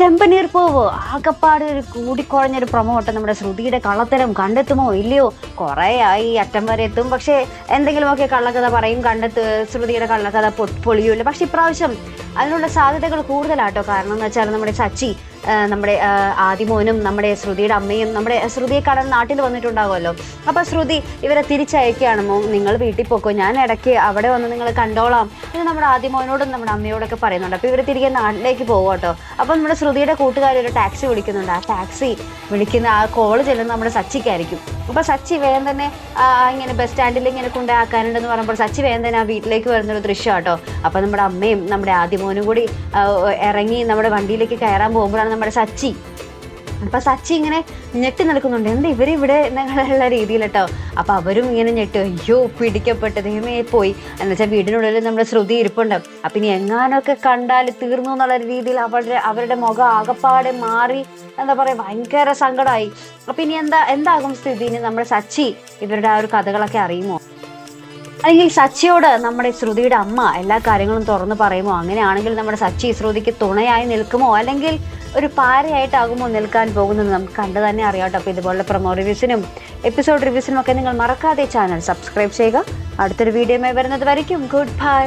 ചെമ്പനീർ പൂവ് ആകപ്പാട് ഒരു കൂടിക്കുഴഞ്ഞൊരു പ്രൊമോ കേട്ടോ. നമ്മുടെ ശ്രുതിയുടെ കള്ളത്തരം കണ്ടെത്തുമോ ഇല്ലയോ? കുറേ ആയി അറ്റം വരെ എത്തും. പക്ഷേ എന്തെങ്കിലുമൊക്കെ കള്ളക്കഥ പറയും, ശ്രുതിയുടെ കള്ളക്കഥ പൊളിയൂല്ല. പക്ഷെ ഇപ്രാവശ്യം അതിനുള്ള സാധ്യതകൾ കൂടുതലാട്ടോ. കാരണം എന്ന് വെച്ചാൽ നമ്മുടെ സച്ചി, നമ്മുടെ ആദിമോനും നമ്മുടെ ശ്രുതിയുടെ അമ്മയും നമ്മുടെ ശ്രുതിയെ കാണാൻ നാട്ടിൽ വന്നിട്ടുണ്ടാകുമല്ലോ. അപ്പോൾ ശ്രുതി ഇവരെ തിരിച്ചയക്കുകയാണെന്നോ, നിങ്ങൾ വീട്ടിൽ പോക്കോ, ഞാൻ ഇടയ്ക്ക് അവിടെ വന്ന് നിങ്ങൾ കണ്ടോളാം എന്ന് നമ്മുടെ ആദിമോനോടും നമ്മുടെ അമ്മയോടൊക്കെ പറയുന്നുണ്ട്. അപ്പോൾ ഇവർ തിരികെ നാട്ടിലേക്ക് പോകും കേട്ടോ. അപ്പോൾ നമ്മുടെ ശ്രുതിയുടെ കൂട്ടുകാർ ഒരു ടാക്സി വിളിക്കുന്നുണ്ട്. ആ ടാക്സി വിളിക്കുന്ന ആ കോള് ചെല്ലുന്നത് നമ്മുടെ സച്ചിക്കായിരിക്കും. അപ്പോൾ സച്ചി വേഗം തന്നെ ഇങ്ങനെ ബസ് സ്റ്റാൻഡിൽ ഇങ്ങനെ കൊണ്ടാക്കാനുണ്ടെന്ന് പറയുമ്പോൾ സച്ചി വേഗം തന്നെ ആ വീട്ടിലേക്ക് വരുന്നൊരു ദൃശ്യം കേട്ടോ. അപ്പോൾ നമ്മുടെ അമ്മയും നമ്മുടെ ആദിമോനും കൂടി ഇറങ്ങി നമ്മുടെ വണ്ടിയിലേക്ക് കയറാൻ പോകുമ്പോഴാണ് നമ്മുടെ സച്ചി. അപ്പം സച്ചി ഇങ്ങനെ ഞെട്ടി നിൽക്കുന്നുണ്ട്, എന്താ ഇവരിവിടെ എന്നുള്ള രീതിയിൽ കേട്ടോ. അപ്പം അവരും ഇങ്ങനെ ഞെട്ടി, അയ്യോ പിടിക്കപ്പെട്ട് ദൈവമേ പോയി എന്ന് വെച്ചാൽ വീടിനുള്ളിൽ നമ്മുടെ ശ്രുതി ഇരിപ്പുണ്ട്. അപ്പം ഇനി എങ്ങാനൊക്കെ കണ്ടാൽ തീർന്നു എന്നുള്ള രീതിയിൽ അവരുടെ മുഖം ആകപ്പാടെ മാറി, എന്താ പറയുക, ഭയങ്കര സങ്കടമായി. അപ്പം ഇനി എന്താകും സ്ഥിതി? ഇനി നമ്മുടെ സച്ചി ഇവരുടെ ആ ഒരു കഥകളൊക്കെ അറിയുമോ? അല്ലെങ്കിൽ സച്ചിയോട് നമ്മുടെ ശ്രുതിയുടെ അമ്മ എല്ലാ കാര്യങ്ങളും തുറന്നു പറയുമോ? അങ്ങനെയാണെങ്കിൽ നമ്മുടെ സച്ചി ശ്രുതിക്ക് തുണയായി നിൽക്കുമോ, അല്ലെങ്കിൽ ഒരു പാരയായിട്ടാകുമോ നിൽക്കാൻ പോകുന്നത്? നമുക്ക് കണ്ടു തന്നെ അറിയാട്ടോ. അപ്പോൾ ഇതുപോലുള്ള പ്രൊമോ റിവ്യൂസിനും എപ്പിസോഡ് റിവ്യൂസിനും ഒക്കെ നിങ്ങൾ മറക്കാതെ ചാനൽ സബ്സ്ക്രൈബ് ചെയ്യുക. അടുത്തൊരു വീഡിയോയുമായി വരുന്നത് വരയ്ക്കും ഗുഡ് ബൈ.